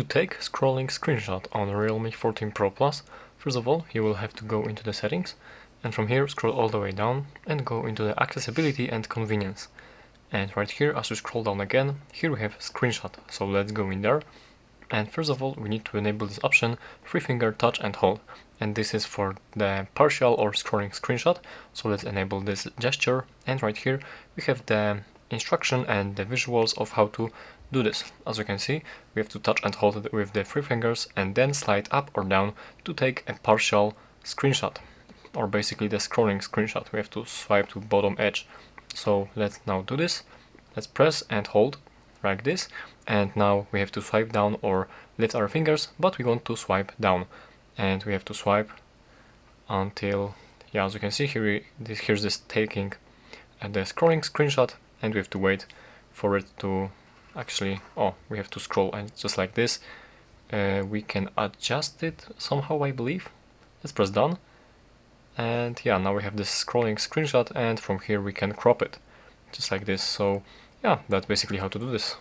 To take scrolling screenshot on Realme 14 Pro Plus, first of all you will have to go into the settings and from here scroll all the way down and go into the accessibility and convenience. And right here, as we scroll down again, here we have screenshot, so let's go in there. And first of all we need to enable this option 3-finger touch and hold, and this is for the partial or scrolling screenshot, so let's enable this gesture. And right here we have the instruction and the visuals of how to do this. As you can see, we have to touch and hold it with the 3 fingers and then slide up or down to take a partial screenshot, or basically the scrolling screenshot. We have to swipe to bottom edge. So let's now do this. Let's press and hold like this, and now we have to swipe down or lift our fingers, but we want to swipe down, and we have to swipe until, yeah, as you can see here, here's this taking the scrolling screenshot, and we have to wait for it to actually, oh, we have to scroll, and just like this. We can adjust it somehow, I believe. Let's press done, and yeah, now we have this scrolling screenshot, and from here we can crop it just like this. So yeah, that's basically how to do this.